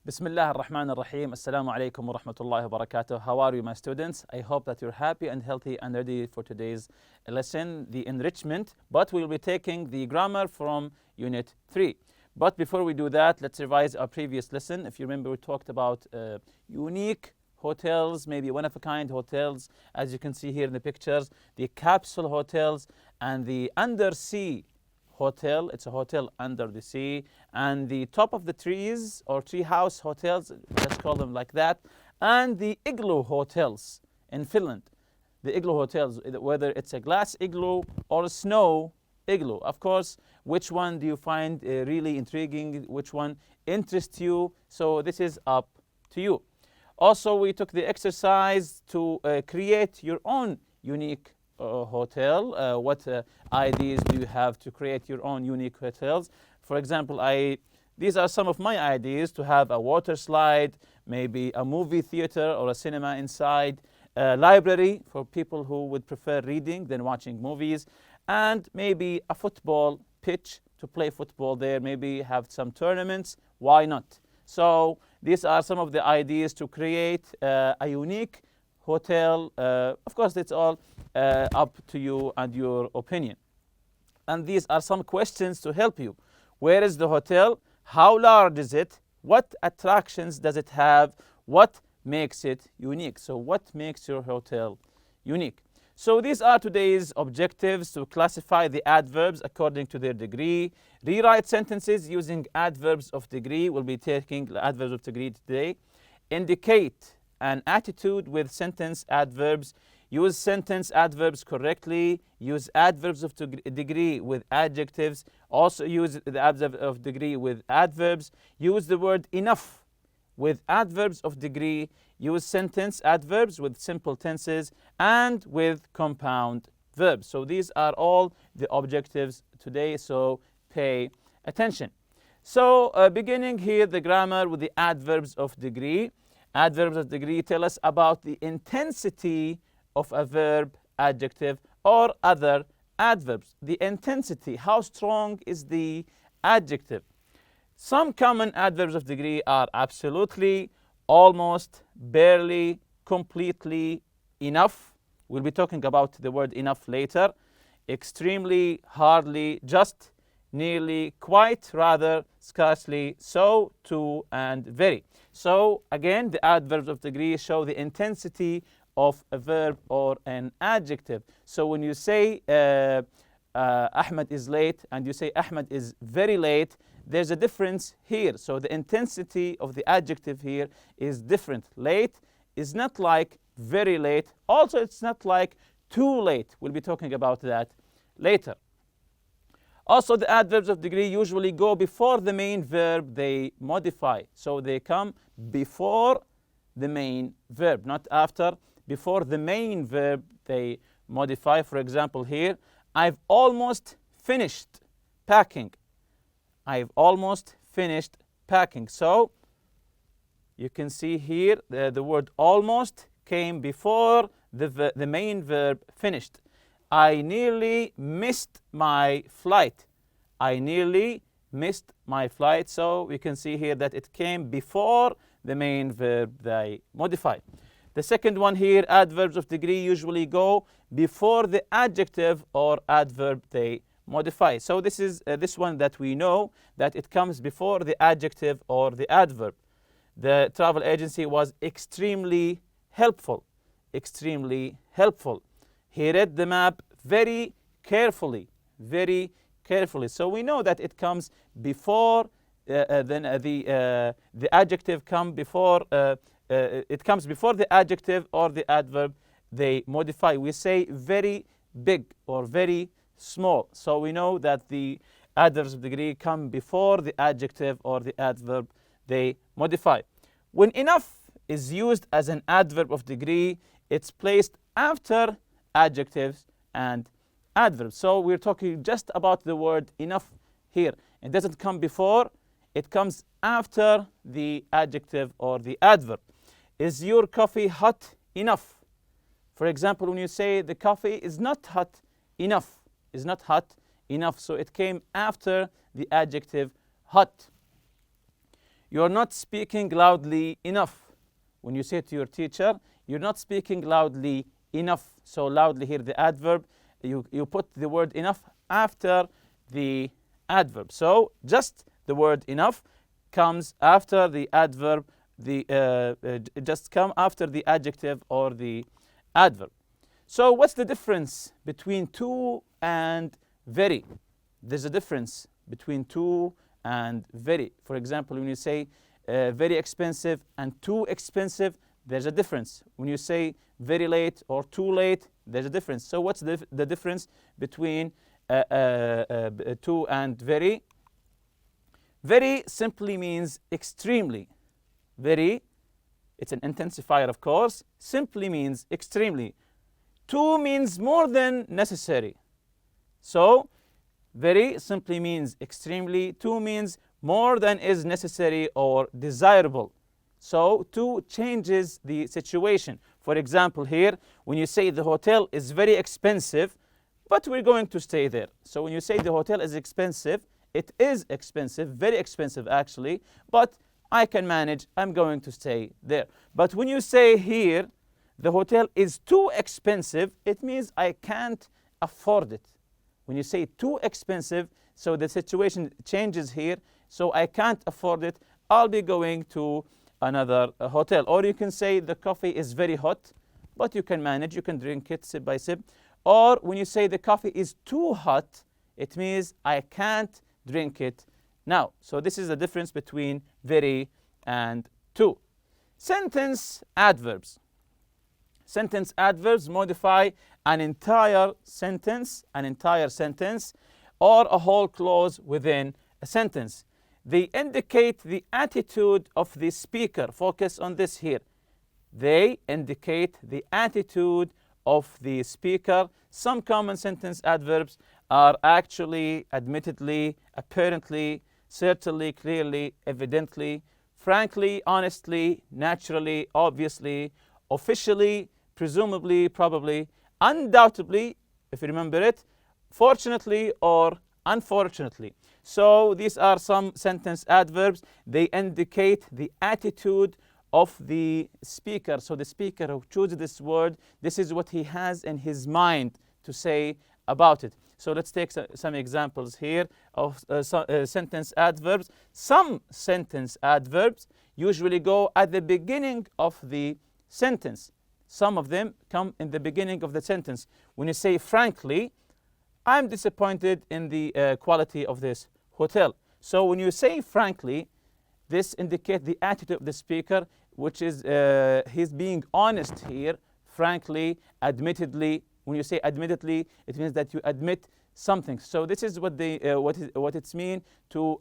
Bismillah ar-Rahman ar-Rahim. Assalamu alaikum wa rahmatullahi wa barakatuh. How are you, my students? I hope that you're happy and healthy and ready for today's lesson, the enrichment. But we'll be taking the grammar from Unit 3. But before we do that, let's revise our previous lesson. If you remember, we talked about unique hotels, maybe one-of-a-kind hotels, as you can see here in the pictures, the capsule hotels and the undersea hotel. It's a hotel under the sea, and the top of the trees or tree house hotels, let's call them like that, and the igloo hotels in Finland. The igloo hotels, whether it's a glass igloo or a snow igloo. Of course, which one do you find really intriguing? Which one interests you? So this is up to you. Also, we took the exercise to create your own unique hotel. What ideas do you have to create your own unique hotels? For example, these are some of my ideas: to have a water slide, maybe a movie theater or a cinema inside, a library for people who would prefer reading than watching movies, and maybe a football pitch to play football there, maybe have some tournaments. Why not? So these are some of the ideas to create a unique hotel. Of course, it's all up to you and your opinion. And these are some questions to help you. Where is the hotel? How large is it? What attractions does it have? What makes it unique? So what makes your hotel unique? So these are today's objectives: to classify the adverbs according to their degree, rewrite sentences using adverbs of degree. We'll be taking the adverbs of degree today. Indicate an attitude with sentence adverbs. Use sentence adverbs correctly. Use adverbs of degree with adjectives. Also use the adverb of degree with adverbs. Use the word enough with adverbs of degree. Use sentence adverbs with simple tenses and with compound verbs. So these are all the objectives today, so pay attention. So beginning here the grammar with the adverbs of degree. Adverbs of degree tell us about the intensity of a verb, adjective, or other adverbs. The intensity, how strong is the adjective? Some common adverbs of degree are absolutely, almost, barely, completely, enough. We'll be talking about the word enough later. Extremely, hardly, just, nearly, quite, rather, scarcely, so, to, and very. So again, the adverbs of degree show the intensity of a verb or an adjective. So when you say Ahmed is late and you say Ahmed is very late, there's a difference here. So the intensity of the adjective here is different. Late is not like very late. Also, it's not like too late. We'll be talking about that later. Also, the adverbs of degree usually go before the main verb they modify. So they come before the main verb, not after. Before the main verb they modify. For example, here, I've almost finished packing. I've almost finished packing. So you can see here the word almost came before the main verb finished. I nearly missed my flight. I nearly missed my flight. So we can see here that it came before the main verb they modified. The second one here, adverbs of degree usually go before the adjective or adverb they modify. So this is this one that we know, that it comes before the adjective or the adverb. The travel agency was extremely helpful. Extremely helpful. He read the map very carefully. Very carefully. So we know that it comes before the adjective come before it comes before the adjective or the adverb they modify. We say very big or very small. So we know that the adverbs of degree come before the adjective or the adverb they modify. When enough is used as an adverb of degree, it's placed after adjectives and adverbs. So we're talking just about the word enough here. It doesn't come before, it comes after the adjective or the adverb. Is your coffee hot enough? For example, when you say the coffee is not hot enough, is not hot enough. So it came after the adjective hot. you're not speaking loudly enough. When you say to your teacher, you're not speaking loudly enough. So loudly here, the adverb, you put the word enough after the adverb. So just the word enough comes after the adverb, just come after the adjective or the adverb. So what's the difference between too and very? There's a difference between too and very. For example, when you say very expensive and too expensive, there's a difference. When you say very late or too late, there's a difference. So what's the difference between too and very? Very simply means extremely. Very, it's an intensifier, of course, simply means extremely. Too means more than necessary. So very simply means extremely. Too means more than is necessary or desirable. So too changes the situation. For example, here, when you say the hotel is very expensive, but we're going to stay there. So when you say the hotel is expensive, it is expensive, very expensive actually, but I can manage, I'm going to stay there. But when you say here, the hotel is too expensive, it means I can't afford it. When you say too expensive, so the situation changes here, so I can't afford it, I'll be going to another hotel. Or you can say the coffee is very hot, but you can manage, you can drink it sip by sip. Or when you say the coffee is too hot, it means I can't drink it now. So this is the difference between very and too. Sentence adverbs. Sentence adverbs modify an entire sentence, or a whole clause within a sentence. They indicate the attitude of the speaker. Focus on this here. They indicate the attitude of the speaker. Some common sentence adverbs are actually, admittedly, apparently, certainly, clearly, evidently, frankly, honestly, naturally, obviously, officially, presumably, probably, undoubtedly, if you remember it, fortunately or unfortunately. So these are some sentence adverbs. They indicate the attitude of the speaker. So the speaker who chooses this word, this is what he has in his mind to say about it. So let's take some examples here of sentence adverbs. Some sentence adverbs usually go at the beginning of the sentence. Some of them come in the beginning of the sentence. When you say frankly, I'm disappointed in the quality of this hotel. So when you say frankly, this indicates the attitude of the speaker, which is he's being honest here, frankly, admittedly. When you say admittedly, it means that you admit something. So this is what it's mean to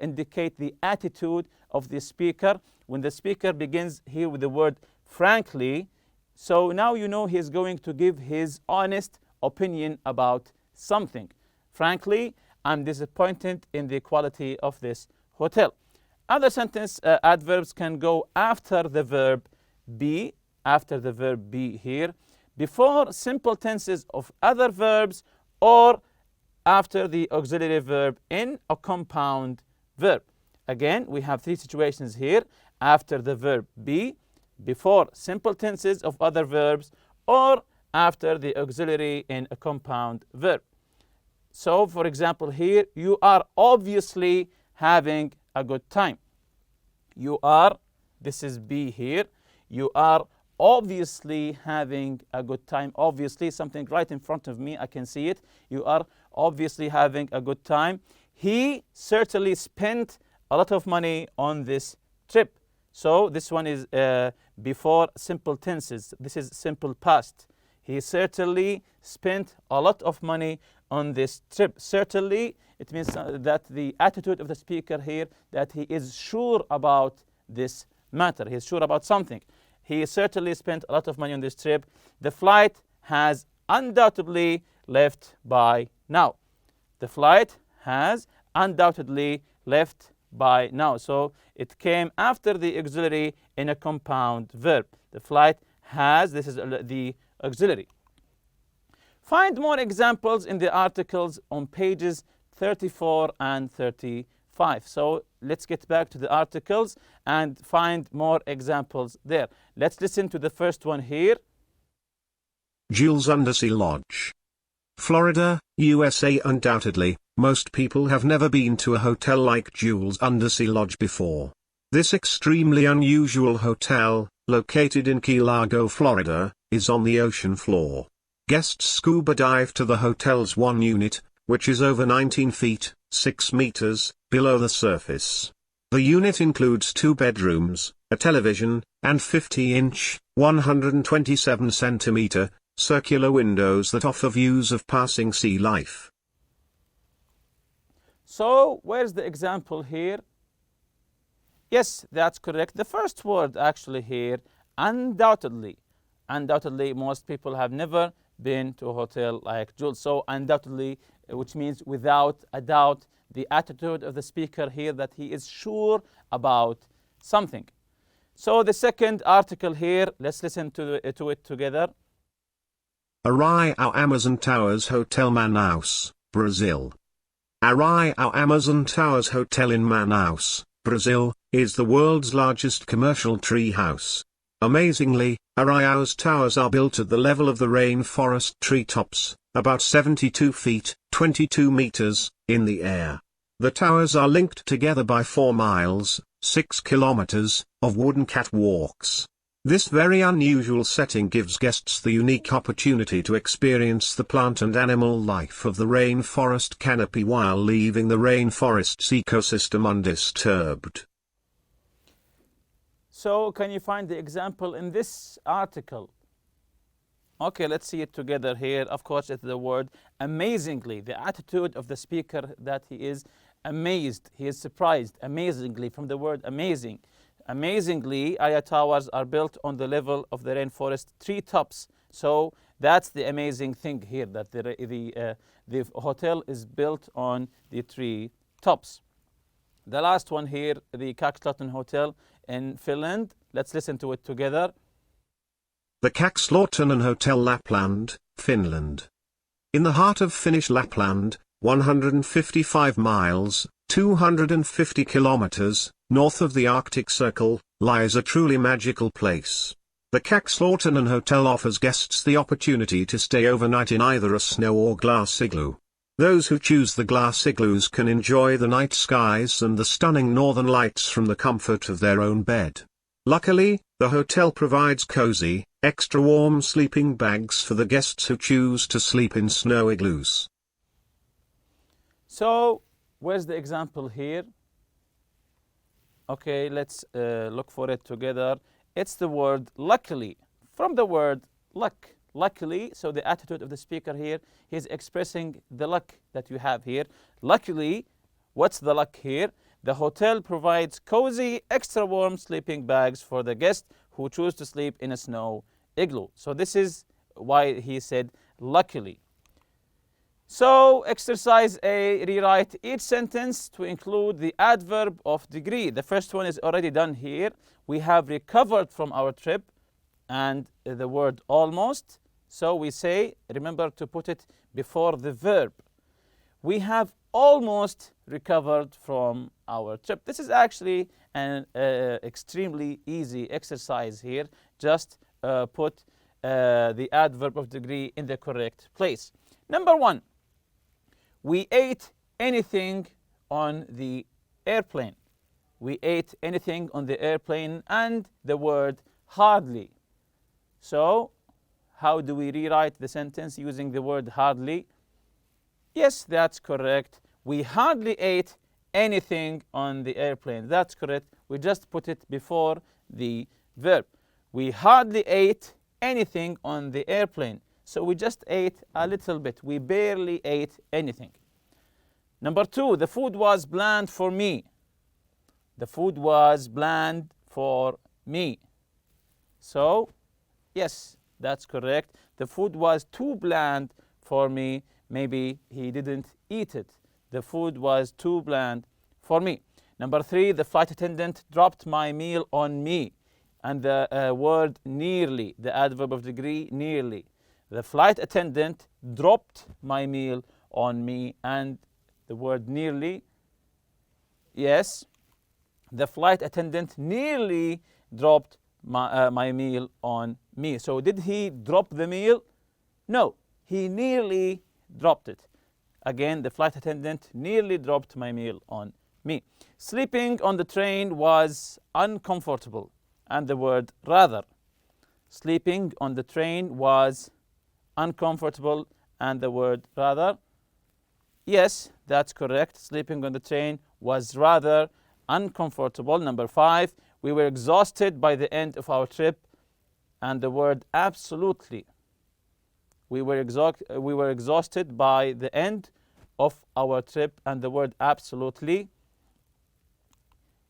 indicate the attitude of the speaker. When the speaker begins here with the word frankly, so now you know he's going to give his honest opinion about something. Frankly, I'm disappointed in the quality of this hotel. Other sentence adverbs can go after the verb be, here, before simple tenses of other verbs, or after the auxiliary verb in a compound verb. Again, we have three situations here: after the verb be, before simple tenses of other verbs, or after the auxiliary in a compound verb. So, for example, here, you are obviously having a good time. You are, this is be here, you are obviously having a good time. Obviously, something right in front of me, I can see it. You are obviously having a good time. He certainly spent a lot of money on this trip. So this one is before simple tenses. This is simple past. He certainly spent a lot of money on this trip. Certainly, it means that the attitude of the speaker here, that he is sure about this matter. He is sure about something. He certainly spent a lot of money on this trip. The flight has undoubtedly left by now. The flight has undoubtedly left by now. So it came after the auxiliary in a compound verb. The flight has, this is the auxiliary. Find more examples in the articles on pages 34 and 35. 5. So let's get back to the articles and find more examples there. Let's listen to the first one here. Jules Undersea Lodge. Florida, USA. Undoubtedly, most people have never been to a hotel like Jules Undersea Lodge before. This extremely unusual hotel, located in Key Largo, Florida, is on the ocean floor. Guests scuba dive to the hotel's one unit, which is over 19 feet, 6 meters, below the surface. The unit includes 2 bedrooms, a television, and 50-inch, 127-centimeter, circular windows that offer views of passing sea life. So, where's the example here? Yes, that's correct. The first word actually here, undoubtedly. Undoubtedly, most people have never been to a hotel like Jules. So, undoubtedly, which means without a doubt, the attitude of the speaker here that he is sure about something. So, the second article here, let's listen to it together. Arraial Amazon Towers Hotel Manaus, Brazil. Arraial Amazon Towers Hotel in Manaus, Brazil, is the world's largest commercial tree house. Amazingly, Arraial's towers are built at the level of the rainforest treetops, about 72 feet, 22 meters, in the air. The towers are linked together by 4 miles, 6 kilometers, of wooden catwalks. This very unusual setting gives guests the unique opportunity to experience the plant and animal life of the rainforest canopy while leaving the rainforest's ecosystem undisturbed. So, can you find the example in this article? Okay, let's see it together here. Of course, it's the word amazingly. The attitude of the speaker that he is amazed, he is surprised, amazingly, from the word amazing. Amazingly, Arraial towers are built on the level of the rainforest treetops. So that's the amazing thing here, that the hotel is built on the tree tops. The last one here, the Kakslauton Hotel in Finland. Let's listen to it together. The Kakslauton Hotel, Lapland, Finland. In the heart of Finnish Lapland, 155 miles, 250 kilometers, north of the Arctic Circle, lies a truly magical place. The Kakslauton Hotel offers guests the opportunity to stay overnight in either a snow or glass igloo. Those who choose the glass igloos can enjoy the night skies and the stunning northern lights from the comfort of their own bed. Luckily, the hotel provides cozy, extra warm sleeping bags for the guests who choose to sleep in snow igloos. So, where's the example here? Okay, let's look for it together. It's the word luckily. From the word luck. Luckily, so the attitude of the speaker here, he's expressing the luck that you have here. Luckily, what's the luck here? The hotel provides cozy, extra warm sleeping bags for the guests who choose to sleep in a snow igloo. So this is why he said luckily. So exercise A, rewrite each sentence to include the adverb of degree. The first one is already done here. We have recovered from our trip and the word almost. So we say, remember to put it before the verb. We have almost recovered from our trip. This is actually an extremely easy exercise here. Just put the adverb of degree in the correct place. Number 1, we ate anything on the airplane. We ate anything on the airplane, and the word hardly. So, how do we rewrite the sentence using the word hardly? Yes, that's correct. We hardly ate anything on the airplane. That's correct. We just put it before the verb. We hardly ate anything on the airplane. So we just ate a little bit. We barely ate anything. Number 2, the food was bland for me. The food was bland for me. So, yes, that's correct. The food was too bland for me. Maybe he didn't eat it. The food was too bland for me. Number 3, the flight attendant dropped my meal on me. And the word nearly, the adverb of degree, nearly. The flight attendant dropped my meal on me, and the word nearly Yes, the flight attendant nearly dropped my meal on me. So did he drop the meal? No, he nearly dropped it. Again, the flight attendant nearly dropped my meal on me. Sleeping on the train was uncomfortable, and the word rather. Sleeping on the train was uncomfortable, and the word rather. Yes, that's correct. Sleeping on the train was rather uncomfortable. Number 5, we were exhausted by the end of our trip, and the word absolutely. We were exhausted by the end of our trip, and the word absolutely.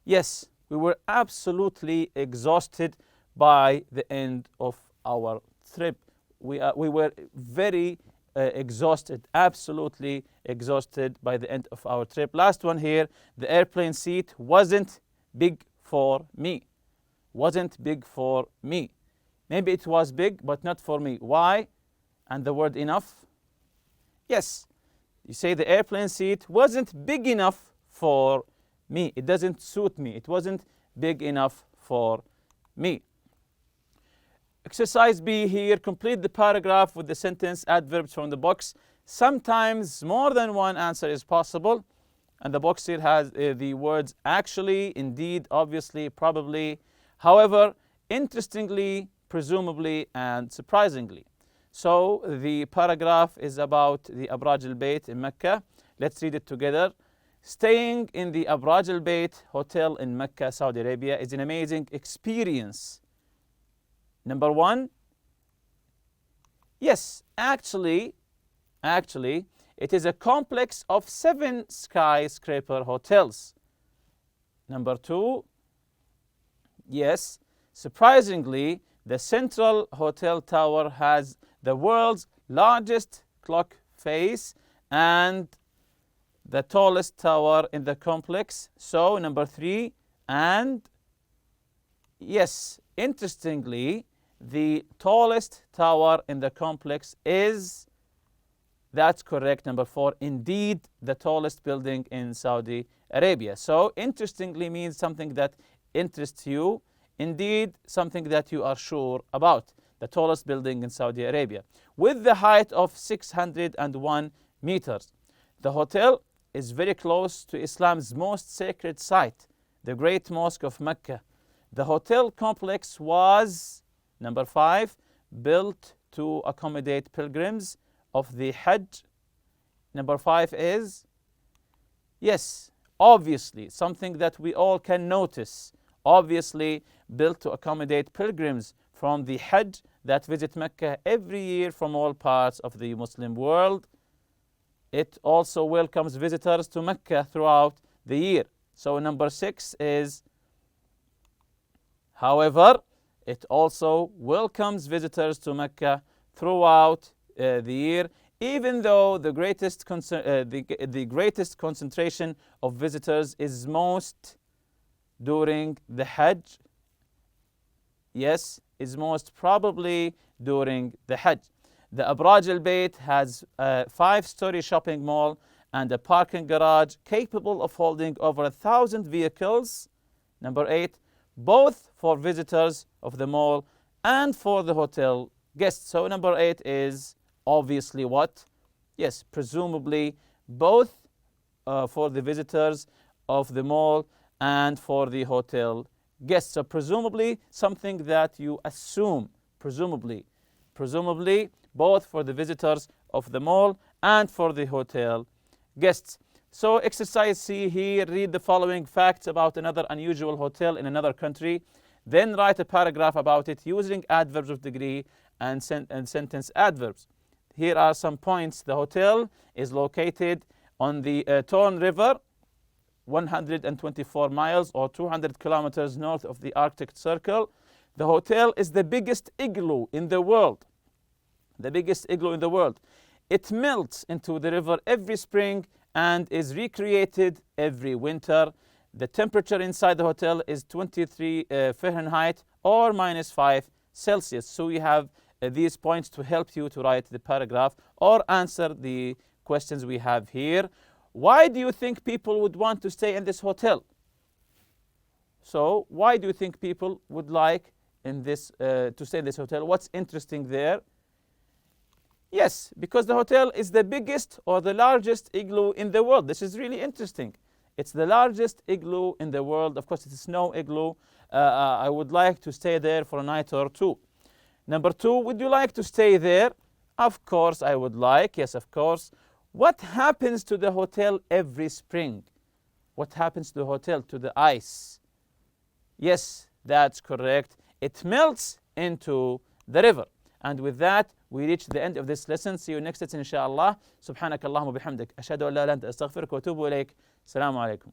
Yes, we were absolutely exhausted by the end of our trip. We were very exhausted, absolutely exhausted by the end of our trip. Last one here, the airplane seat wasn't big for me. Wasn't big for me. Maybe it was big, but not for me. Why? And the word enough. Yes, you say the airplane seat wasn't big enough for me. It doesn't suit me. It wasn't big enough for me. Exercise B here, complete the paragraph with the sentence adverbs from the box. Sometimes more than one answer is possible. And the box here has the words actually, indeed, obviously, probably, however, interestingly, presumably, and surprisingly. So the paragraph is about the Abraj al-Bayt in Mecca. Let's read it together. Staying in the Abraj al-Bayt hotel in Mecca, Saudi Arabia is an amazing experience. Number 1, yes, actually, it is a complex of 7 skyscraper hotels. Number 2, yes, surprisingly, the central hotel tower has the world's largest clock face and the tallest tower in the complex. So, number 3, and yes, interestingly, the tallest tower in the complex is, that's correct, number 4, indeed, the tallest building in Saudi Arabia. So, interestingly means something that interests you. Indeed, something that you are sure about. The tallest building in Saudi Arabia. With the height of 601 meters. The hotel is very close to Islam's most sacred site, the Great Mosque of Mecca. The hotel complex was, number 5, built to accommodate pilgrims of the Hajj. Number 5 is, yes, obviously, something that we all can notice. Obviously, built to accommodate pilgrims from the Hajj that visit Mecca every year from all parts of the Muslim world. It also welcomes visitors to Mecca throughout the year. So number 6 is, however, it also welcomes visitors to Mecca throughout the year, even though the greatest concentration of visitors is most during the Hajj. Yes, is most probably during the Hajj. The Abraj al-Bayt has a 5-story shopping mall and a parking garage capable of holding over 1,000 vehicles. Number 8, both for visitors of the mall and for the hotel guests. So number 8 is obviously what? Yes, presumably both for the visitors of the mall and for the hotel guests. So presumably something that you assume, presumably both for the visitors of the mall and for the hotel guests. So exercise C here, read the following facts about another unusual hotel in another country. Then write a paragraph about it using adverbs of degree and sentence adverbs. Here are some points. The hotel is located on the Torn River, 124 miles or 200 kilometers north of the Arctic Circle. The hotel is the biggest igloo in the world. The biggest igloo in the world. It melts into the river every spring and is recreated every winter. The temperature inside the hotel is 23 Fahrenheit or -5 Celsius. So you have these points to help you to write the paragraph or answer the questions we have here. why do you think people would want to stay in this hotel? So why do you think people would like to stay in this hotel? What's interesting there? Yes, because the hotel is the biggest or the largest igloo in the world. This is really interesting. It's the largest igloo in the world. Of course, it's a snow igloo. I would like to stay there for a night or two. Number two, would you like to stay there? Of course, I would like. Yes, of course. What happens to the hotel every spring? What happens to the hotel, to the ice? Yes, that's correct. It melts into the river. And with that, we reach the end of this lesson. See you next lesson, inshallah. سبحانك اللهم وبحمدك. أشهد أن لا إله إلا أنت أستغفرك وأتوب إليك. السلام عليكم.